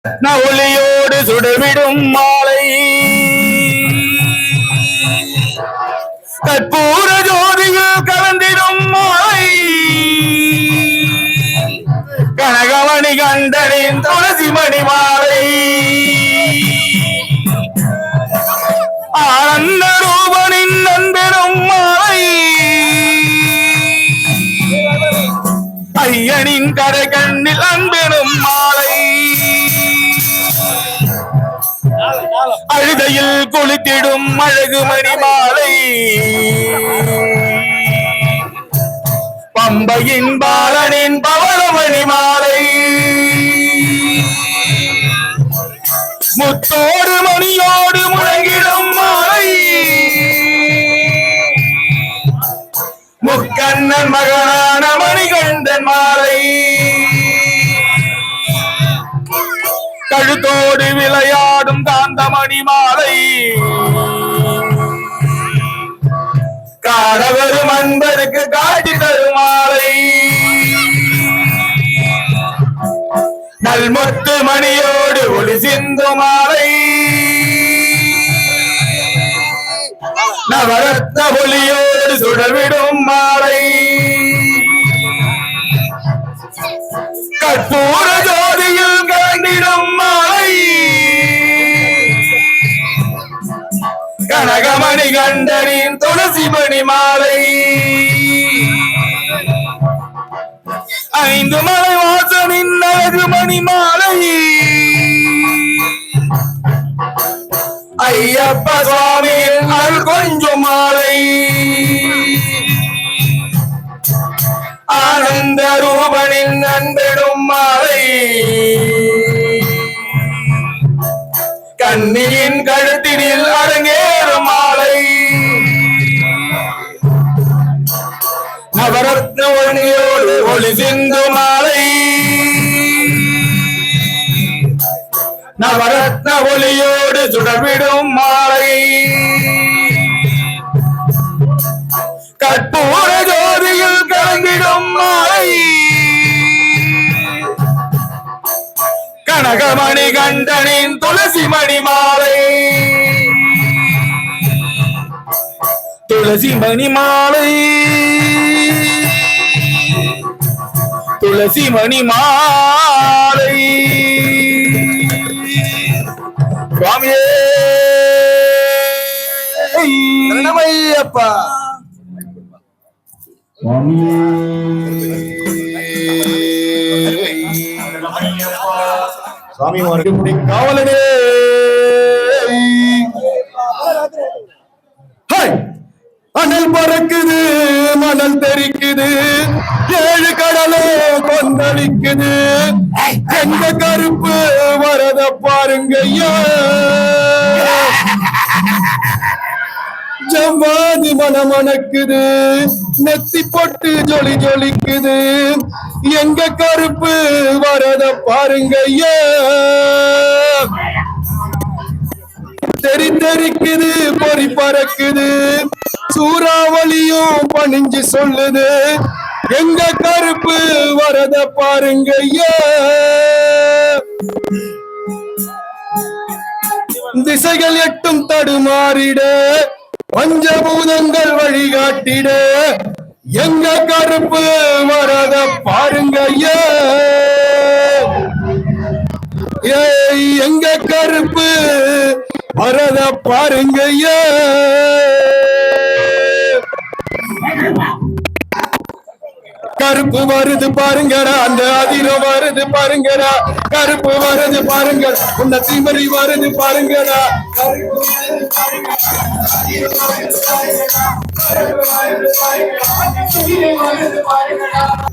ஒளியோடு சுடர்விடும் மாலை கற்பூர ஜோதியில் கலந்திடும் மாலை கனகமணி கண்டனின் துளசி மணி மாலை ஆனந்த ரூபனின் நண்பெரும் மாலை ஐயனின் கரை கண்ணில் அன்பெனும் மாலை அழுதையில் குளித்திடும் அழகு மணி மாலை பம்பையின் பாலனின் பவளமணி மாலை முத்தோடு மணியோடு முழங்கிடும் மாலை முக்கண்ணன் மகனான மணிகண்டன் மாலை கழுத்தோடு விளையாடும் காந்தமணி மாலை காடவரும் அன்பருக்கு காட்சி தரும் மாலை நல்முத்து மணியோடு ஒளி சிந்து மாலை நவரத்ன ஒளியோடு சுடர்விடும் மாலை கற்பூர ஜோதியில் கலந்திடும் மாலை கனகமணி கண்டனின் துளசி மணி மாலை ஐந்து மலை வாசனின் அழகு மணி மாலை ஐயப்ப சுவாமியின் அருள் கொஞ்சம் மாலை ஆனந்த ரூபனின் நண்பெடும் மாலை கன்னியின் கழுத்தினில் அரங்கேறும் மாலை நவரத்ன ஒளியோடு ஒளி சிந்து மாலை நவரத்ன ஒளியோடு சுடர்விடும் மாலை கற்பூர ஜோதியில் கலந்திடும் மாலை கனகமணி கண்டனின் துளசி மணி மாலை துளசி மணி மாலை துளசி மணி மாலை சுவாமியே சரணமையப்பா சுவாமி முடி காவலனே அனல் பறக்குது மணல் தெரிக்குது ஏழு கடலோ கொந்தளிக்குது எங்க கருப்பு வரத பாருங்கய்யா ஜவ்வாதி மனமணக்குது நெத்தி பொட்டு ஜொலி ஜொலிக்குது எங்க கருப்பு வரத பாருங்கய்யா தெரிக்குது பொறி பறக்குது சூறாவளியும் பணிஞ்சு சொல்லுது எங்க கருப்பு வரத பாருங்கய்யா திசைகள் எட்டும் தடுமாறிட பஞ்சபூதங்கள் வழிகாட்டிட எங்க கருப்பு வரத பாருங்கய்யா எங்க கருப்பு வரத பாருங்கய்யா கருப்பு வருது பாருங்கடா அந்த அதிரம் வருது பாருங்கடா கருப்பு வருது பாருங்க உன்ன திமறி வருது பாருங்கடா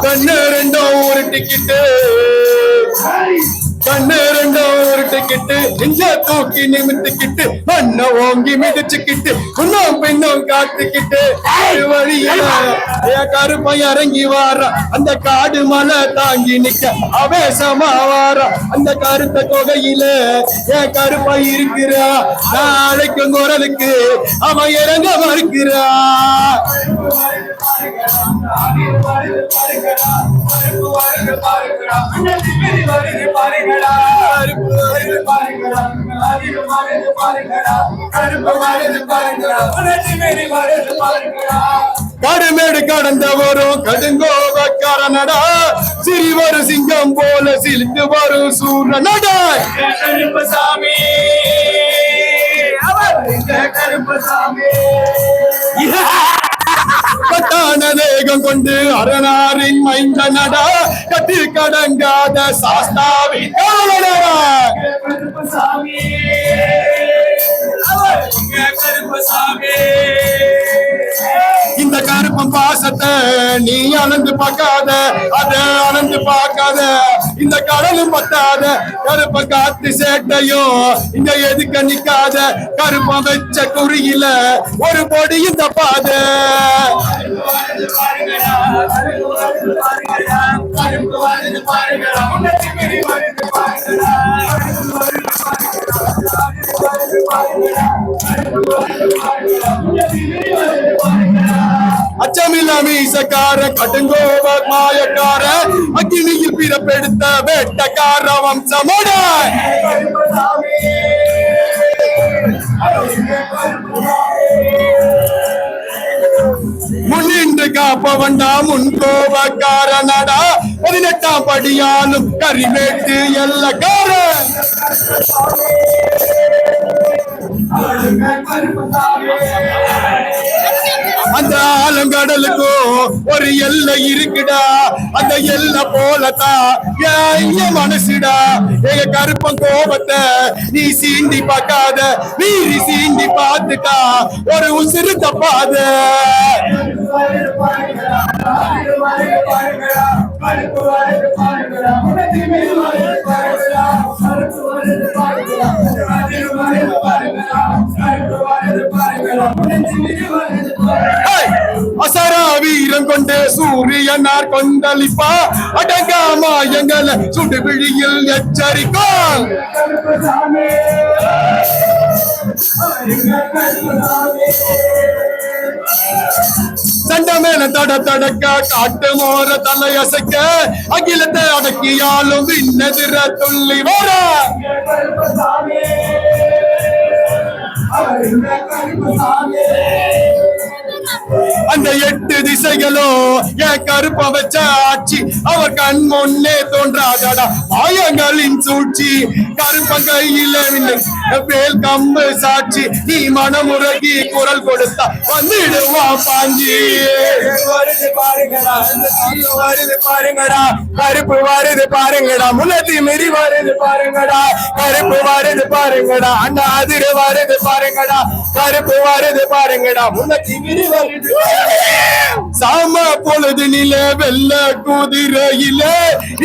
கண்ணு ரெண்டும் ஒரு டிக்கெட்டு கண்ணு ரெண்டும் ஒரு டிக்கெட் நினைச்சுக்கிட்டு நெஞ்ச தூக்கி நிமித்துக்கிட்டு மண்ண ஓங்கி மிதிச்சுக்கிட்டு இன்னும் பின்னும் காத்துக்கிட்டு வழியில கருப்பை இறங்கி வார அந்த காடு மலை தாங்கி நிக்க அவேசமா வார அந்த கருத்த தொகையில என் கருப்பை இருக்கிறா நாளைக்கும் குரலுக்கு அவன் இறங்க மறுக்கிறா கடுமேடு கடந்த வரும் கடுங்கோவக்காரனடா சிறிவரு சிங்கம் போல சிலித்து வரும் சூரனடா கருப்பசாமி கருப்பசாமி கட்டான தேகம் கொண்டு அரணாரின் மைந்தனடா கட்டி கடங்காத சாஸ்தாவின் காவலனடா கருப்பசாமி கருப்பசாமி இந்த கருப்பம் பாசத்தை நீ அளந்து பார்க்காத அத அளந்து பார்க்காத இந்த கடலும் பத்தாத கருப்ப காத்து சேட்டையும் இங்க எதுக்க நிக்காத கருப்பம் வச்ச குறியில ஒரு பொடியும் தப்பாத அச்சமில்ல மீசக்கார கடுங்கோவ மாயக்கார அக்கினியில் பிறப்பெடுத்த வேட்டக்கார வம்சமோட முன்னின்று காப்பவண்டா முன்கோவக்காரனடா 18ஆம் படியாலும் கரிமேட்டு எல்லக்கார அந்த ஆலங்கடலுக்கும் ஒரு எல்லை இருக்குடா அந்த எல்லை போலதான் என் மனசுடா எங்க கருப்பம் கோபத்தை நீ சீண்டி பார்க்காத வீரி சீண்டி பார்த்துட்டா ஒரு உசிறு தப்பாத அசரா வீரம் கொண்டு சூரியனார் கொந்தளிப்பா அடங்காமா எங்களை சுடு விழியில் எச்சரிக்கா சண்ட மேல தடக்க காட்டு மோர தலையசைக்க அகிலத்தை அடக்கியாலும் விண்ணெதிர துள்ளி வர அந்த 8 திசைகளும் என் கருப்ப வச்ச ஆட்சி அவர் கண் முன்னே தோன்றாதடா ஆயங்களின் சூழ்ச்சி கருப்ப கையில வேல் கம்பு சாட்சி நீ மனமுறகி குரல் கொடுத்தா வந்துடுவா பாஞ்சி வருது பாருங்கடா வருது பாருங்கடா கருப்பு வருது பாருங்கடா முன்னத்தி மிரி வருது பாருங்கடா கருப்பு வருது பாருங்கடா அந்த அதிர வருது பாருங்கடா கருப்பு வருது பாருங்கடா முன்னத்தி மிரி வருது சாம பொழுது நில வெள்ள குதிரையில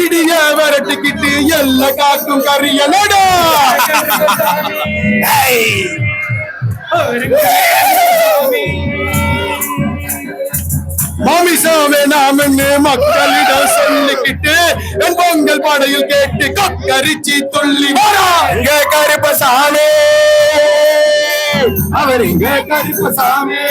இடிய வரட்டுக்கிட்டு எல்ல காக்கும் கரியனடா மாமிசாவே நாமன்னு மக்களிடம் சொல்லிக்கிட்டு என் பொங்கல் பாடையில் கேட்டு கொக்கரிச்சி துள்ளி வரா இங்க கருப்பசாமி அவர் இங்க கருப்பசாமி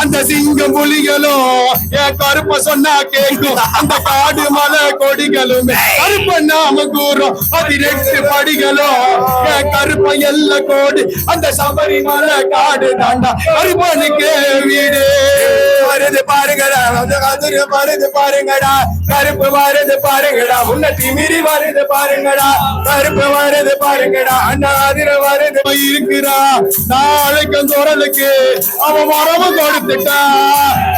அந்த சிங்கம் புலிகளும் என் கருப்ப சொன்னா கேட்கும் அந்த காடு மலை கொடிகளும் கருப்ப நாம கூறும் 18 படிகளும் என் கருப்ப எல்ல கோடு அந்த சபரிமலை காடு தாண்டா கருப்பனுக்கு வீடு வருது பாருங்கடா வருது பாருங்கடா கருப்பு வருது பாருங்கடா முன்னத்தி மிரி வருது பாருங்கடா கருப்பு வருது பாருங்கடா அண்ணா அதிர வருது இருக்கிறா நாளைக்கும் குரலுக்கு அவன் மரபு கொடுத்துட்டா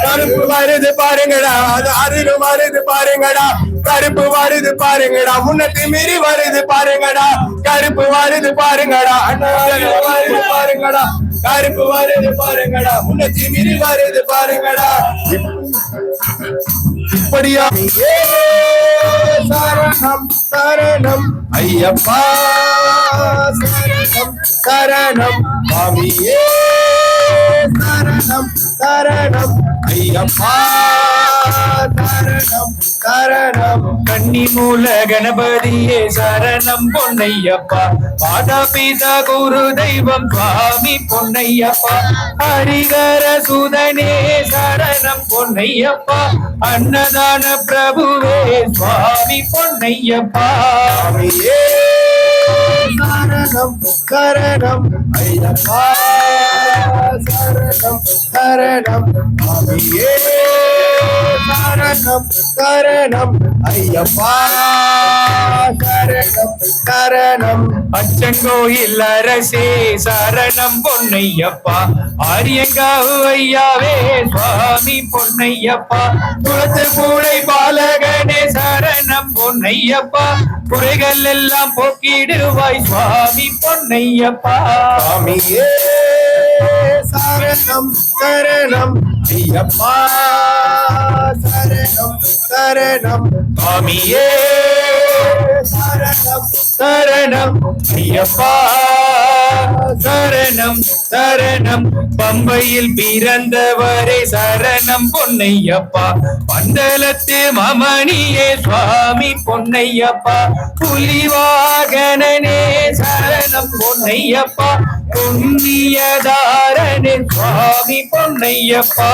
கருப்பு வருது பாருங்கடா அது அதிர வருது பாருங்கடா கருப்பு வருது பாருங்கடா முன்னத்தி மிரி வருது பாருங்கடா கருப்பு வருது பாருங்கடா அண்ணா அதிர வருது பாருங்கடா கருப்பு வருது பாருங்கடா முன்னத்தி மிரி வருது பாருங்கடா இப்படியா சரணம் சரணம் ஐயப்பா சரணம் சரணம் சுவாமியே சரணம் சரணம் ஐயப்பா சரணம் சரணம் கன்னிமூல கணபதியே சரணம் பொன்னையப்பா மாதா பிதா குரு தெய்வம் சுவாமி பொன்னையப்பா ஹரிகர சுதனே சரணம் பொன்னையப்பா அன்னதான பிரபுவே சுவாமி பொன்னையப்பா சுவாமியே சரணம் சரணம் ஐயப்பா சரணம் சரணம் சுவாமியே சரணம் சரணம் ஐயப்பா சரணம் சரணம் அச்சங்கோயில் அரசே சரணம் பொன்னையப்பா ஆரியங்காவு ஐயாவே சுவாமி பொன்னையப்பா குளத்து பூளை பாலகனே சரணம் பொன்னையப்பா குறைகள் எல்லாம் போக்கிடுவாய் சுவாமி பொன்னையப்பா சுவாமியே சரணம் சரணம் ஐயப்பா சரணம் சரணம் சுவாமியே சரணம் சரணம் ஐயப்பா சரணம் சரணம் பம்பையில் பிறந்தவரே சரணம் பொன்னையப்பா பந்தலத்து மமணியே சுவாமி பொன்னையப்பா புலிவாகனனே சரணம் பொன்னையப்பா புண்ணியதாரனே சுவாமி பொன்னையப்பா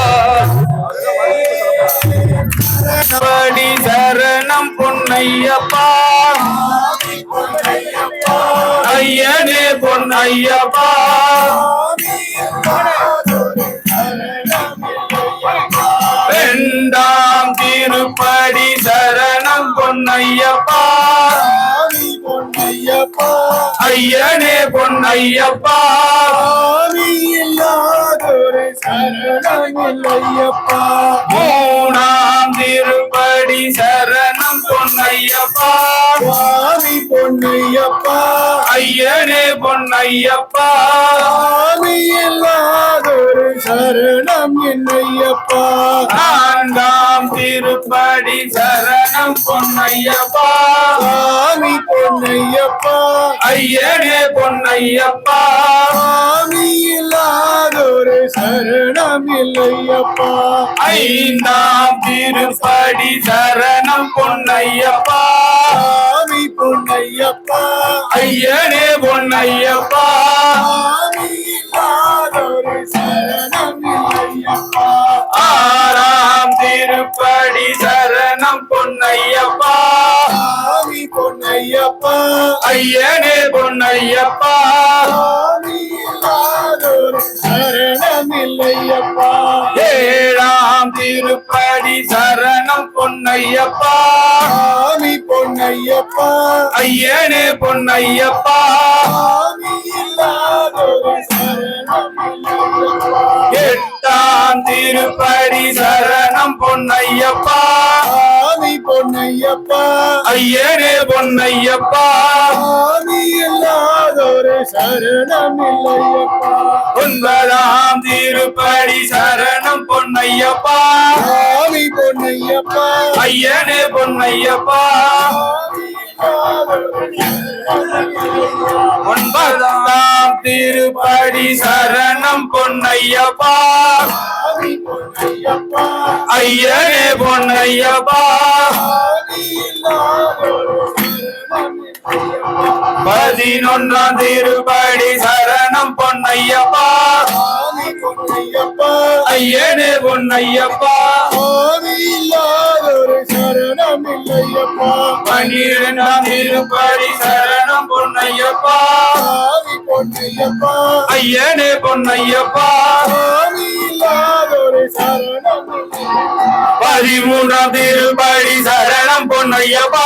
படி சரணம் பொன்னையப்பா ஐயனே பொன்னையப்பா இரண்டாம் திருப்படி சரணம் பொன்னையப்பா ஐயனே பொன்னையப்பா மூணாம் திருப்படி சரணம் பொன்னையப்பா பொன்னையப்பா ஐயனே பொன்னையப்பா இல்லாதொரு சரணம் என்னையப்பா நான்காம் திருப்படி சரணம் பொன்னையப்பா சுவாமி பொன்னையப்பா ஐயனே பொன்னையப்பா சுவாமி இல்லாதொரு சரணம் இல்லையப்பா ஐந்தாம் திருப்படி சரணம் பொன்னையப்பா சுவாமி பொன்னையப்பா ஐயனே பொன்னையப்பா சுவாமி இல்லாதொரு சரணம் இல்லையப்பா ஆறாம் திருப்படி சரணம் பொன்னையப்பா சுவாமி பொன்னையப்பா ஐயனே பொன்னையப்பா சுவாமி இல்லாதொரு சரணம் இல்லையப்பா ஏழாம் திருப்படி சரணம் பொன்னையப்பா சுவாமி பொன்னையப்பா ஐயனே பொன்னையப்பா சுவாமி இல்லாதொரு சரணம் இல்லையப்பா எட்டாம் திருப்படி சரணம் பொன்னையப்பா சுவாமி பொன்னையப்பா ஐயனே பொன்னையப்பா சுவாமி இல்லாதொரு சரணம் இல்லையப்பா ஒன்பதாம் திருப்படி சரணம் பொன்னையப்பா சுவாமி பொன்னையப்பா ஐயனே பொன்னையப்பா ஒன்பதாம் திருப்படி சரணம் பொன்னையப்பா சுவாமி பொன்னையப்பா ஐயனே பொன்னையப்பா சுவாமி இல்லாதொரு சரணம் இல்லையப்பா பதினொன்றாம் திருப்படி சரணம் பொன்னையப்பா சுவாமி பொன்னையப்பா ஐயனே பொன்னையப்பா சுவாமி இல்லாதொரு சரணம் இல்லையப்பா பன்னிரெண்டாம் திருப்படி சரணம் பொன்னையப்பா சுவாமி பொன்னையப்பா ஐயனே பொன்னையப்பா சுவாமி இல்லாதொரு சரணம் இல்லையப்பா பதிமூன்றாம் திருப்படி சரணம் பொன்னையப்பா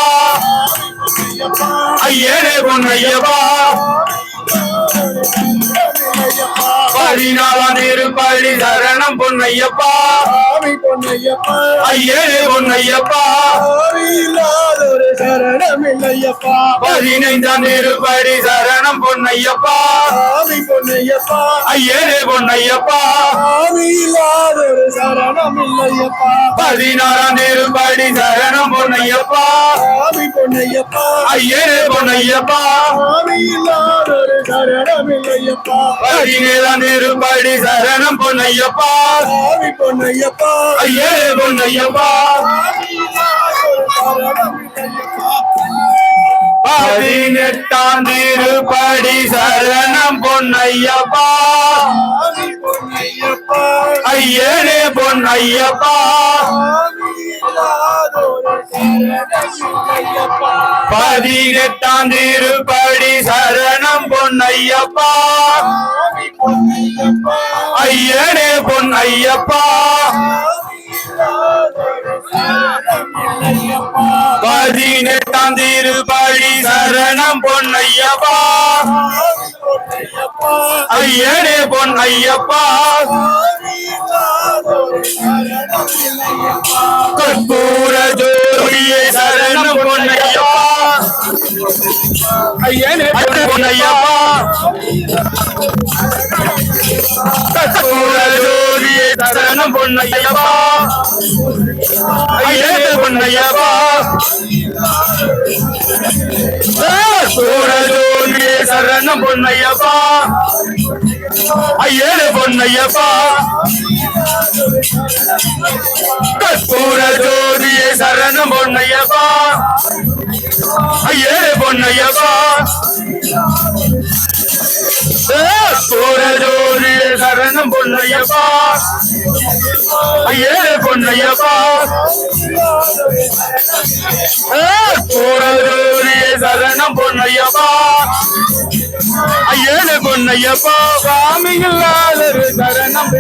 பொன்னையப்பா ஐயனே பொன்னையப்பா பதினாலாம் திருப்படி சரணம் பொன்னையப்பா சுவாமி பொன்னையப்பா ஐயனே பொன்னையப்பா சுவாமி இல்லாதொரு சரணமில்லையப்பா 15ஆம் திருப்படி சரணம் பொன்னையப்பா சாமி பொன்னையப்பா ஐயனே பொன்னையப்பா சாமி இல்லாதொரு சரணமில்லையப்பா 16ஆம் திருப்படி சரணம் பொன்னையப்பா சாமி பொன்னையப்பா ஐயனே பொன்னையப்பா சாமி இல்லாதொரு சரணமில்லையப்பா 17ஆம் திருப்படி சரணம் பொன்னையப்பா சாமி பொன்னையப்பா ஐயனே பொன்னையப்பா சாமி இல்லாதொரு சரணமில்லையப்பா 18ஆம் திருப்படி சரணம் பொன்னையப்பா சாமி பொன்னையப்பா ஐயனே பொன்னையப்பா சாமி இல்லாதொரு சரணமில்லையப்பா 18ஆம் திருப்படி சரணம் பொன்னையப்பா சாமி பொன்னையப்பா ஐயனே பொன்னையப்பா சாமி இல்லாதொரு சரணமில்லையப்பா 18ஆம் திருப்படி சரணம் பொன்னையப்பா சாமி பொன்னையப்பா ஐயனே பொன்னையப்பா சாமி இல்லாதொரு சரணமில்லையப்பா கற்பூர ஜோதியே சரணம் பொன்னையப்பா ஐயனே பொன்னையப்பா கற்பூர ஜோதியே சரணம் பொன்னையப்பா ஐயனே பொன்னையப்பா கற்பூர ஜோதியே சரணம் பொன்னையப்பா ஐயனே பொன்னையப்பா கற்பூர ஜோதியே சரணம் பொன்னையப்பா ஐயனே பொன்னையப்பா கற்பூர ஜோதியே சரணம் பொன்னையப்பா ஐயனே பொன்னையப்பா கற்பூர ஜோதியே சரணம் பொன்னையப்பா ஐயனே பொன்னையப்பா சாமி இல்லாதொரு சரணம்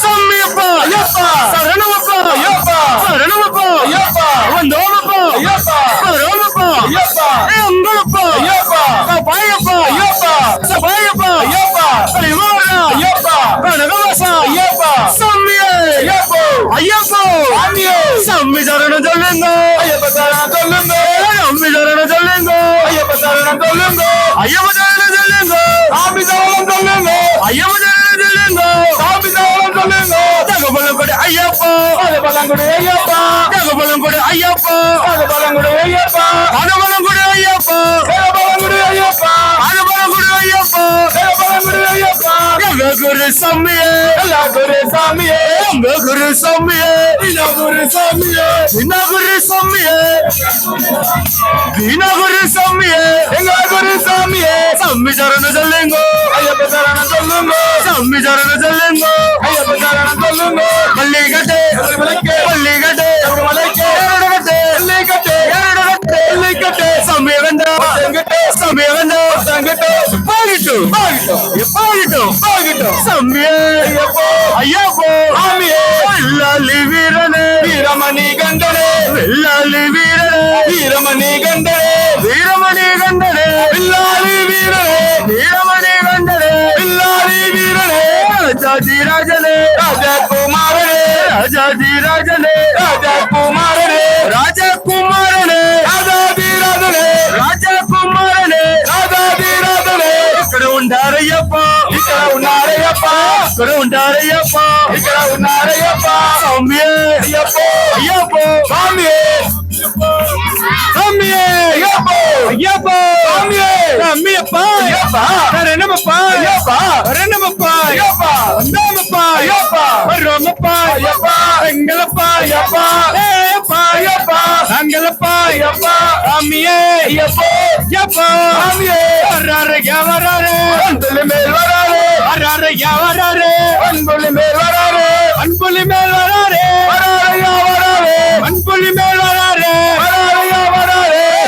சம்மியப்பா ஐயப்பா சரணமப்பா ஐயப்பா சரணமப்பா ஐயப்பா வந்தோமப்பா ஐயப்பா சரணமப்பா ஐயப்பா அங்கப்பா ஐயப்பா சபாயப்பா ஐயப்பா சபாயப்பா ஐயப்பா பரிவாரா ஐயப்பா கனகவாசா ஐயப்பா சம்மியே ஐயப்போ ஐயப்போ சாமியே சம்மி சரணம் சொல்லுங்க ஐயப்ப சரணம் சொல்லுங்க சம்மி சரணம் சொல்லுங்க ஐயப்ப சரணம் சொல்லுங்க ஐயப்ப சரணம் சொல்லுங்க சாமி சரணம் சொல்லுங்க ஐயப்ப சரணம் சொல்லுங்க சாமி சரணம் சொல்லுங்க தகவலும் கொடு ஐயப்பா தகவலும் கொடு ஐயப்பா தகவலும் கொடு ஐயப்பா தகவலும் கொடு ஐயப்பா தகவலும் கொடு ஐயப்பா தகவலும் கொடு ஐயப்பா தகவலும் கொடு ஐயப்பா தகவலும் கொடு ஐயப்பா எங்க குரு சாமியே எல்லா குரு சாமியே எங்க குரு சாமியே எல்லா குரு சாமியே என்ன குரு சாமியே வீணா குரு சாமியே எங்க குரு சாமியே சாமி சரணம் சொல்லுங்க ஐயப்ப சரணம் சொல்லுங்க சாமி சரணம் சொல்லுங்க ஐயப்ப சரணம் சொல்லுங்க மல்லிகட்டே மல்லிகட்டே மலைக்கே மல்லிகட்டே மல்லிகட்டே சாமி வந்தா சாமி வந்தா பாகிட்டு பாகிட்டு சாமியே ஐயப்போ ஐயப்போ சாமியே வெள்ளாளி வீரனே வீரமணி கண்டனே வெள்ளாளி வீரனே வீரமணி கண்டனே வீரமணி கண்டனே வில்லாளி வீரனே வீரமணி கண்டனே வில்லாளி வீரனே ராஜாஜி ராஜனே ராஜகுமாரனே ராஜாஜி ராஜனே ராஜகுமாரனே ராஜகுமாரனே ராஜாஜி ராஜனே ராஜகுமாரனே ராஜாஜி ராஜனே ఇక్కడ ఉండారయ్యప్ప ఇక్కడ ఉన్నారయ్యప్ప ఇక్కడ ఉండారయ్యప్ప ఇక్కడ ఉన్నారయ్యప్ప స్వామియే అయ్యప్ప అయ్యప్ప స్వామియే சாமியே ஐயப்போ ஐயப்போ சாமியே சாமியப்பா ஐயப்பா சரணமப்பா ஐயப்பா சரணமப்பா ஐயப்பா வந்தோமப்பா ஐயப்பா வரோமப்பா ஐயப்பா எங்களப்பா ஐயப்பா ஏப்பா ஐயப்பா அங்களப்பா ஐயப்பா சாமியே ஐயப்போ ஐயப்பா சாமியே வராரு வராரு அன்புலி மேல் வராரு வராரு வராரு அன்புலி மேல் வராரு அன்புலி மேல் வராரு வராரு வராரு அன்புலி மேல் வராரு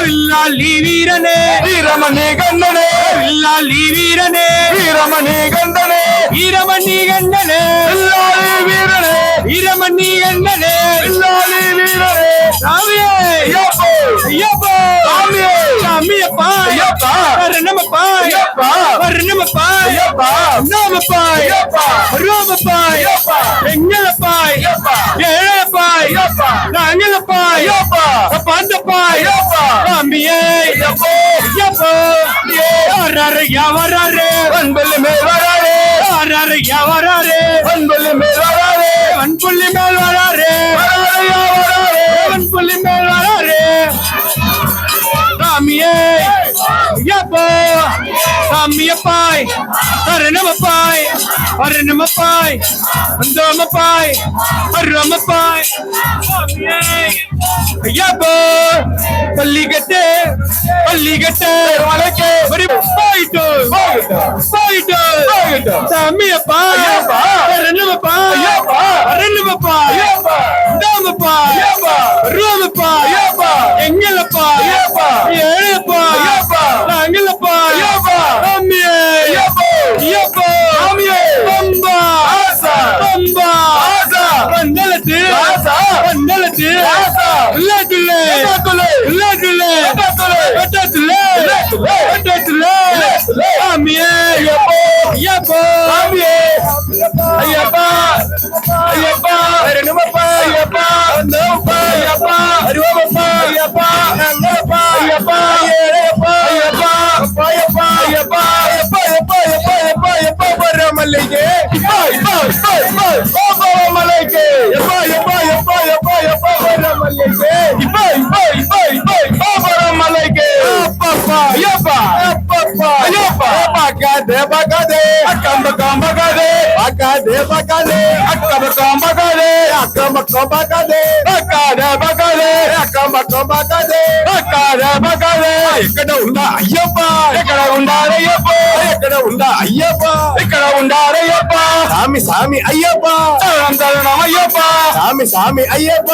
வில்லாளி வீரனே வீரமணி கண்டனே வில்லாளி வீரனே வீரமணி கண்டனே வீரமணி கண்டனே வில்லாளி வீரனே வீரமணி கண்டனே வில்லாளி வீரனே சாமியே ஐயப்போ ஐயப்போ சாமியே சாமியப்பா ஐயப்பா வரணமப்பா ஐயப்பா வரணமப்பா ஐயப்பா நாமப்பா ஐயப்பா ரோமப்பா ஐயப்பா எங்களப்பா ஐயப்பா ஏழப்பா ஐயப்பா நாங்களப்பா ஐயப்பா பாண்டப்பா ஐயப்பா யாரையா வராரு வன்புள்ளி மேல் வராரு யாரையா வராரு வன்புள்ளி மேல் வராரு வன்புள்ளி மேல் வராரு யாரையா வராரு வன்புள்ளி மேல் வராரு சாமியே ஐயப்பா சாமியப்பாய் அரணமப்பாய் அரணமப்பாய் அந்தமப்பாய் அருமப்பாய் சாமியே ஐயப்பா பள்ளிக்கட்டு பள்ளிக்கட்டு வளைக்கு போயிட்டு போயிட்டு சாமியப்பா அரணமப்பா அரணமப்பா அந்தமப்பா அருமப்பா எங்களப்பா ஏழப்பா நாங்களப்பா சாமியே ஐயப்பா சாமியே பம்பா பம்பா வந்தலத்து வந்தலத்து இல்லத்துல இல்லத்துல வெட்டத்துல வெட்டத்துல சாமியே ஐயப்பா சாமியே ஐயப்பா ஐயப்பா ரெனுமப்பா ஐயப்பா அந்தப்பா ஐயப்பா அருவப்பா ஐயப்பா நங்கப்பா ஐயப்பா ஏழப்பா ஐயப்பா ஐயப்பா ஐயப்பா ஐயப்பா ஐயப்பா ஐயப்பா ஐயப்பா பரமலைக்கு பரமலைக்கு ஐயப்பா ஐயப்பா ஐயப்பா ஐயப்பா ஐயப்பா பரமலைக்கு பரமலைக்கு அப்பப்பா ஐயப்பா அப்பப்பா ஐயப்பா பக்காதே பக்காதே அக்கம்பக்கம் பக்காதே பக்காதே பக்காதே அக்கம்பக்கம் பக்காதே அக்கம்பக்கம் பக்காதே பக்காதே பக்காதே அக்கம்பக்கம் பக்காதே பக்காதே பக்காதே ఇక్కడ ఉందా అయ్యప్ప ఇక్కడ ఉండారయ్యప్ప ఇక్కడ ఉందా అయ్యప్ప ఇక్కడ ఉండారయ్యప్ప సామి సామి అయ్యప్ప శరణం అయ్యప్ప సామి సామి అయ్యప్ప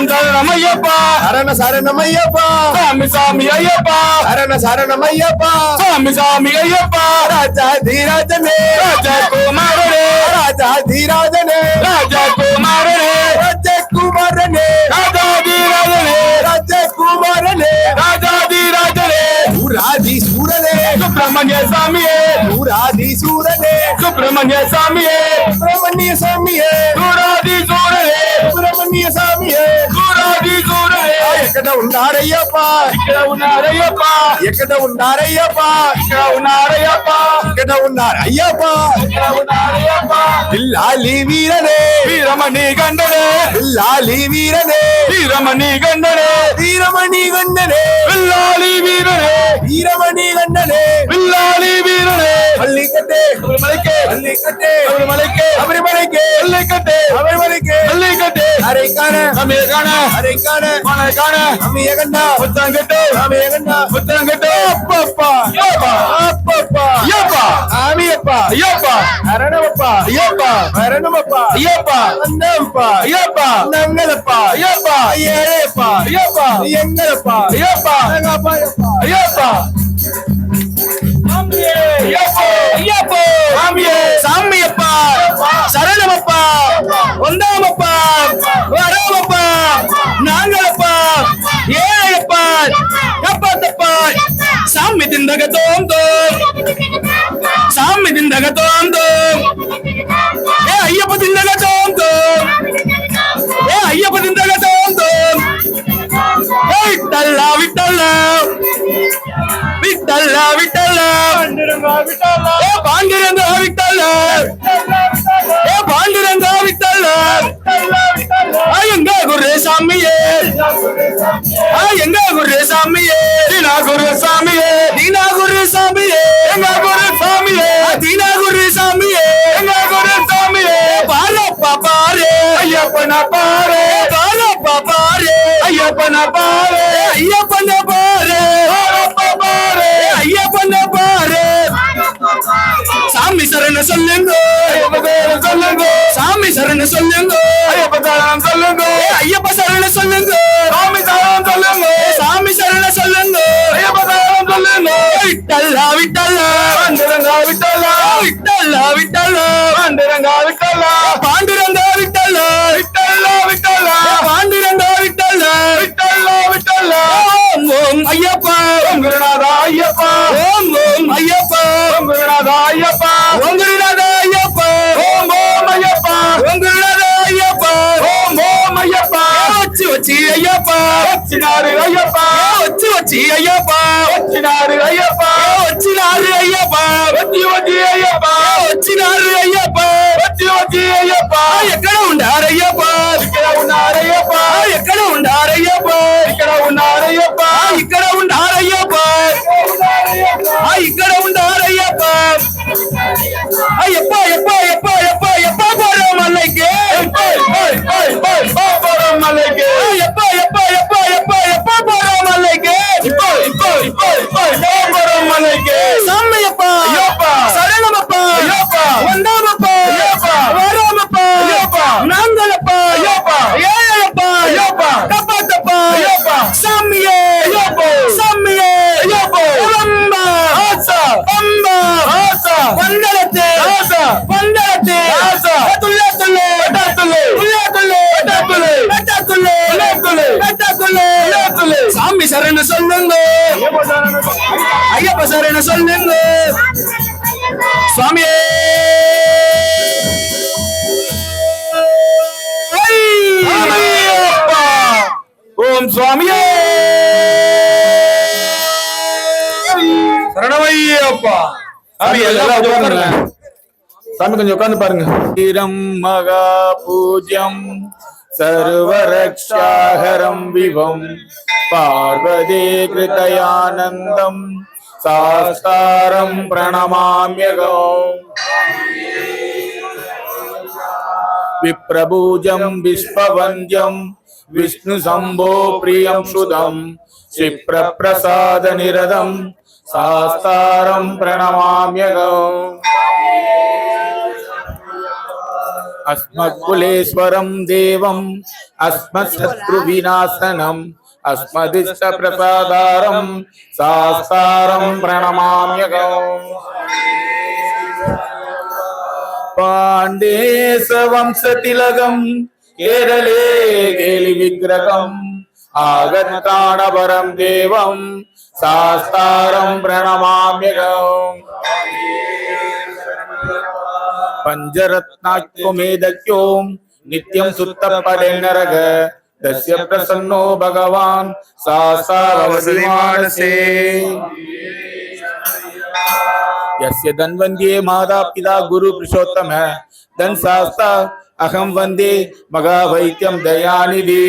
శరణం అయ్యప్ప శరణ శరణమయ్యప్ప సామి సామి అయ్యప్ప శరణ శరణమయ్యప్ప సామి సామి అయ్యప్ప రాజా ధీరాజనే రాజా కుమారనే రాజా ధీరాజనే రాజా కుమారనే రాజా కుమారనే రాజా ధీరాజనే రాజా కుమారనే రాజా ధీరాజనే சூராதி சூரனே சுப்பிரமணிய சாமியே சூராதி சூரனே சுப்பிரமணிய சாமியே சுப்பிரமணிய சாமியே சூராதி சூரனே சுப்பிரமணிய சாமியே சூராதி சூரனே ఎక్కడ ఉన్నారయ్యప్పా ఇక్కడ ఉన్నారయ్యప్పా ఎక్కడ ఉన్నారయ్యప్పా ఇక్కడ ఉన్నారయ్యప్పా ఇక్కడ ఉన్నారయ్యప్పా ఇక్కడ ఉన్నారయ్యప్పా బిల్లాలి వీరనే వీరమణి గండనే బిల్లాలి వీరనే వీరమణి గండనే వీరమణి గండనే బిల్లాలి వీరనే வீரமணி கண்டனே வில்லாளி வீரனே பள்ளிக்கட்டே அவர்மலைக்கே பள்ளிக்கட்டே அவர்மலைக்கே அவர்மலைக்கே பள்ளிக்கட்டே அவர்மலைக்கே பள்ளிக்கட்டே அரைக்கான அமேகான அரைக்கான மலைக்கான அமேகண்டா புத்தங்கட்டே அமேகண்டா புத்தங்கட்டே அப்பப்பா யப்பா அப்பப்பா யப்பா ஆமியப்பா யப்பா அரணமப்பா யப்பா அரணமப்பா யப்பா அந்தம்பா யப்பா நங்களப்பா யப்பா ஏழேப்பா யப்பா எங்களப்பா யப்பா நங்கப்பா யப்பா சாமியப்பா சரணமப்பா ஒந்தாமப்பா வரவப்பா நாங்களப்பா ஏழையப்பா கப்பாத்தப்பா சாமி திந்தக தோந்தோ சாமி திந்தக தோந்தோ ஏ ஐயப்ப திந்தக தோந்தோ ஏ ஐயப்ப திந்தக தோந்தோ விட்டல்ல விட்டல்ல விட்டல்ல விட்டல்ல ஏ பாண்டிரங்க விட்டல்ல ஏ பாண்டிரங்க விட்டல்ல எங்க குரு சாமியே எங்க குரு சாமியே தீனா குரு சாமியே தீனா குரு சாமியே எங்க குரு சாமியே தீனா குரு சாமியே எங்க குரு சாமியே பாரப்பா பாரு ஐயப்பன பாரு பாரப்பா பாரு ஐயப்பன பாரு ஐயப்பன பாரு பாரப்பா பாரு ஐயப்பன பாரு சாமி சரண சொல்லுங்க சொல்லுங்க சாமி சரண சொல்லுங்க ஐயப்ப சரணம் சொல்லுங்க ஐயப்ப சரண சொல்லுங்க சாமி சரணம் சொல்லுங்க சாமி சரண சொல்லுங்க ஐயப்ப சரணம் சொல்லுங்க விட்டல்ல விட்டல்ல பாண்டுரங்க விட்டல்ல விட்டல்ல விட்டல்ல பாண்டுரங்க விட்டல்ல பாண்டுரங்க விட்டல்ல விட்டல்ல விட்டல்ல பாண்டுரங்க விட்டல்ல விட்டல்ல விட்டல்ல ஓம் ஐயப்பா ஓம் குருநாதா ஐயப்பா ஓம் ஓம் ஐயப்பா ஓம் குருநாதா ஐயப்பா ஓம் குருநாதா ஐயப்பா ஓம் ஓம் ஐயப்பா ஓம் குருநாதா ஐயப்பா ஓம் ஓம் ஐயப்பா வச்சு வச்சி ஐயப்பா வச்சினாரு ஐயப்பா வச்சி ஐயப்பா வச்சினாரு ஐயப்பா வச்சினாரு ஐயப்பா வச்சி ஐயப்பா வச்சினாரு ஐயப்பா வச்சி ஐயப்பா ఎక్కడ ఉండారయ్యప్పా ఇక్కడ ఉన్నారయ్యప్పా ఎక్కడ ఉండారయ్యప్పా ఇక్కడ ఉన్నారయ్యప్పా ఇక్కడ ఉండారయ్యప్పా ఇక్కడ ఉండారయ్యప్పా అయ్యప్ప ఎప్ప ఎప్ప ఎప్ప ఎప్ప పోరా మల్లైకి போறோம் மலைக்கு ఎప్ప ఎప్ప ఎప్ప ఎప్ప ఎప్ప పోరా మల్లైకి போறோம் மலைக்கு சாமியப்பா ஐயப்பா சரணமப்பா ஐயப்பா வந்தாமப்பா ஐயப்பா வராமப்பா ஐயப்பா நாங்களப்பா ஐயப்பா ஏழப்பா ஐயப்பா காப்பாத்தப்பா ஐயப்பா சாமியே ஐயப்பா சாமியே ஐயப்பா அம்பா ஆசா அம்பா ஆசா பந்தலத்து ஆசா பந்தலத்து ஆசா துல்லே துல்லே பட்டாத்துள்ளு துல்லே துல்லே பட்டாத்துள்ளு பட்டாத்துல்லே பட்டாத்துள்ளு பட்டாத்துல்லே பட்டாத்துள்ளு சாமி சரண சொல்லுங்க ஐயப்ப சரண சொல்லுங்க சுவாமியே ஐயப்பா ஓம் சுவாமியே சரணமையப்பா சாமி எல்லாம் உட்காருங்க. சாமி கொஞ்சம் உட்கார்ந்து பாருங்க வீரம் மகா பூஜ்யம் சர்வரக்ஷாஹரம் விவம் பார்வதே கிருதயானந்தம் சாஸ்தாரம் பிரணமாம்யகம் விப்ரபூஜம் விஸ்வவந்தியம் விஷ்ணு சம்போ பிரியம் சுதம் சிப்ரபிரசாத நிரதம் சாஸ்தாரம் பிரணமாம்யகம் अस्मत्कुलेश्वरं देवम् अस्मत्शत्रुविनाशनम् अस्मदिष्टप्रसादारं शास्तारं प्रणमाम्यहम् पाण्डेशवंशतिलकम् केरले केलिविग्रहम् आगताडपरं देवं शास्तारं प्रणमाम्यहम् पंचरत्नाख्योमेदक्यों नित्यं सुत्तपदे नरग दस्य प्रसन्नो भगवान् सासा भवति मानसे यस्य धन्वन्द्ये माता पिता गुरु पुरुषोत्तम धन शास्ता अहं वन्दे मगावैत्यं दयानिधि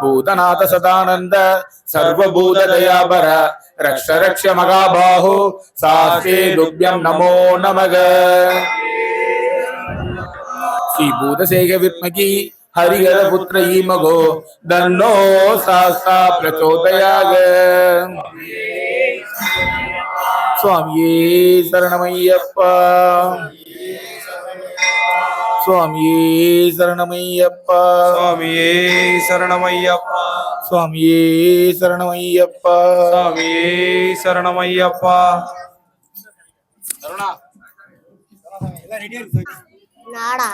भूतनाथ सदानंद सर्वभूत दयाबर रक्ष रक्ष मगाबाहो सास्ते दुभ्यं नमो नमः श्री भूतसेग विद्महि हरिहर पुत्र ईमगो दन्नो शास्ता प्रचोदयात् स्वामिये शरणमय्यप्पा स्वामिये शरणमय्यप्पा சுவாமியே சரணமையப்பா स्वामिये शरणमय्यप्पा சுவாமியே சரணமையப்பா நாடா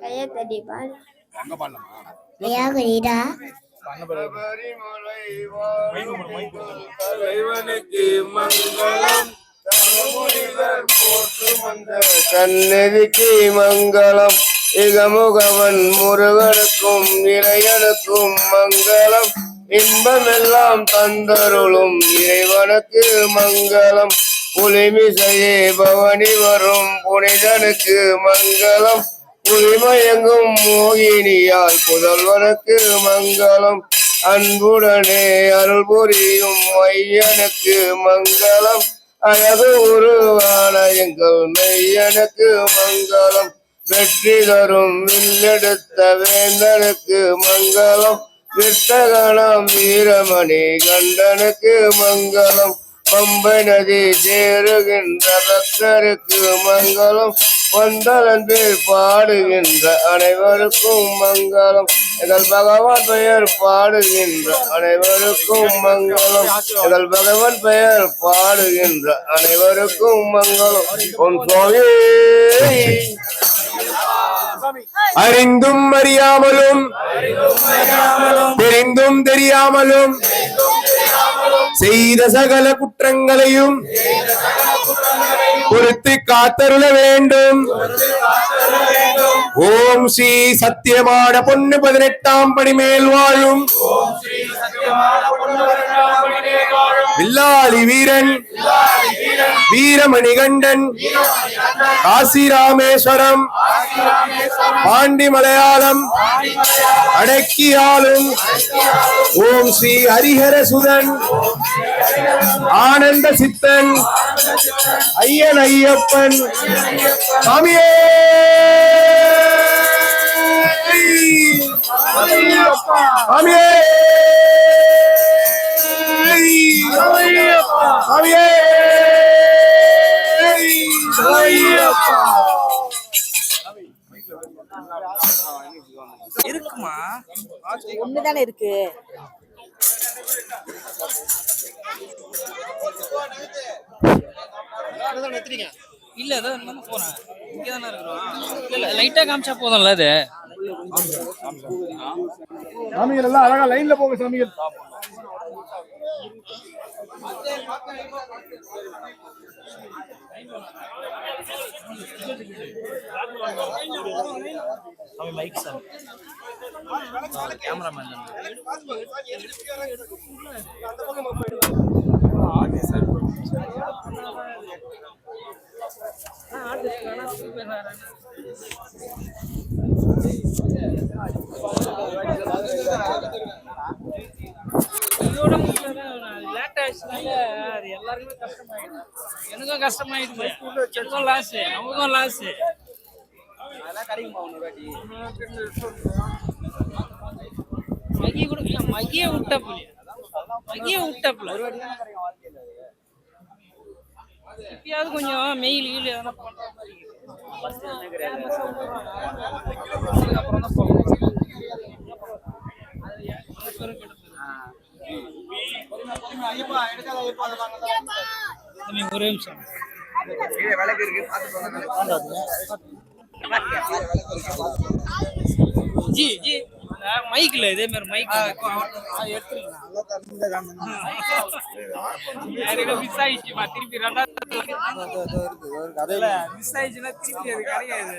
கையை தட்டி பாரு ஐயா கரீடா தலைவனுக்கு மங்களம் சந்நிதிக்கு மங்களம் இகமுகவன் முருகனுக்கும் இறையனுக்கும் மங்களம் இன்பமெல்லாம் தந்தருளும் இறைவனுக்கு மங்களம் புலிமிசையே பவனி வரும் புனிதனுக்கு மங்களம் புலிமயங்கும் மோகினியால் புதல்வனுக்கு மங்களம் அன்புடனே அருள் புரியும் ஐயனுக்கு மங்களம் அழகு உருவான எங்கள் மெய்யனுக்கு மங்களம் வெற்றி தரும் வில்லெடுத்த வேந்தனுக்கு மங்களம் விட்டகணம் வீரமணி கண்டனுக்கு மங்களம் பம்பை நதி சேருகின்ற பக்தருக்கு மங்களம் வந்தலன் பேர் பாடுகின்ற அனைவருக்கும் மங்களம் எங்கள் பகவான் பெயர் பாடுகின்ற அனைவருக்கும் மங்களம் எங்கள் பகவான் பெயர் பாடுகின்ற அனைவருக்கும் மங்களம் உன் சுவாமி அறிந்தும் அறியாமலும் தெரிந்தும் தெரியாமலும் செய்த சகல குற்றங்களையும் பொறுத்து காத்தருள வேண்டும் ஓம் ஸ்ரீ சத்தியமான பொண்ணு 18ஆம் படி மேல் வாழும் வில்லாளி வீரன் வீரமணிகண்டன் காசி ராமேஸ்வரம் பாண்டி மலையாளம் அடக்கி ஆளும் ஓம் ஸ்ரீ ஹரிஹர சுதன் ஆனந்த சித்தன் ஐயன் ஐயப்பன் சாமியே சாமியே சாமியே இருக்குமா ஒண்ணுதானே இருக்கு. இல்ல ஏதோ போறேன் இங்கதானே இருக்கிறோம். இல்ல லைட்டா காமிச்சா போதும்ல அது. சாமிகள் எல்லாம் அழகா லைன்ல போங்க சாமிகள். மைக் சார் கேமராமேன் எல்லாருக்குமே கஷ்டமாயிடுது. எனக்கும் கஷ்டமாயிடுது. எனக்கும் லாஸ் அவங்களுக்கும் லாஸ். மகிய கூட மகிய விட்டப்பல இப்பயாவது கொஞ்சம் மெயில் கீழ் எதனா பண்ற மாதிரி அப்புறம் தான் போகணும். ஒரே நிமிஷம் ஜி ஜி மைக்ல இதே மாதிரி மைக் மிஸ் ஆயிடுச்சுமா. திருப்பி மிஸ் ஆயிடுச்சுன்னா திருப்பி அது கிடையாது.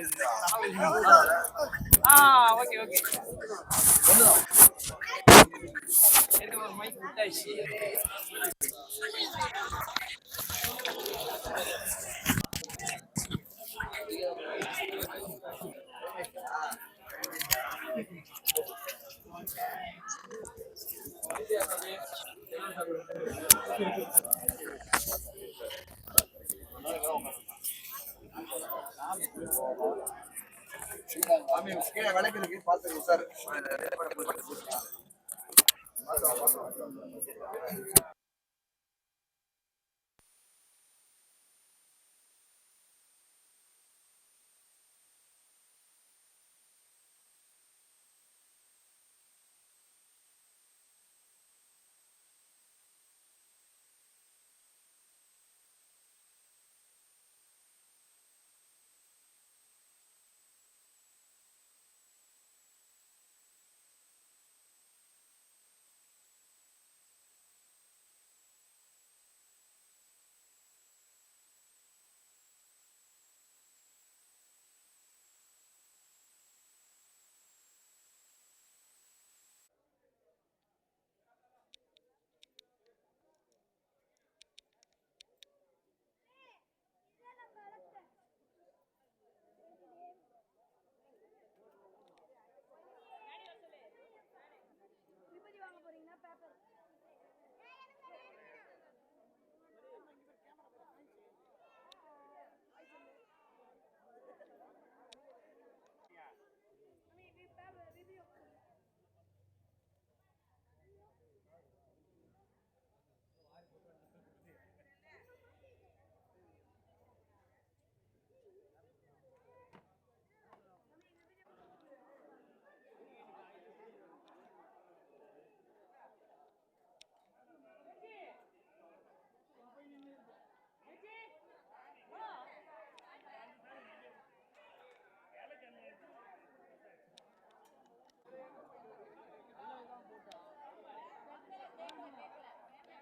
ஓகே ஓகே ஒரு மைக் விட்டாச்சு.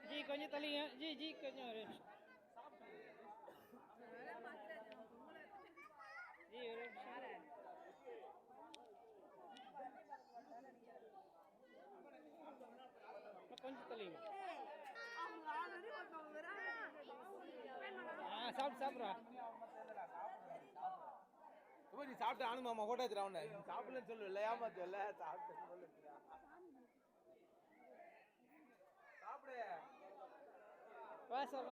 जी கொஞ்சம் தள்ளிங்க जी जी கொஞ்சம் ஒரு நிமிஷம் जी ஒரு நிமிஷம் சாப்பிட்றா நீ சாப்பிட்டு ஆனு மாமா கூட வச்சுறான் சாப்பிடலன்னு சொல்லு இல்ல ஏமாத்து இல்ல சாப்பிட்டு சாப்பிடு வா சார்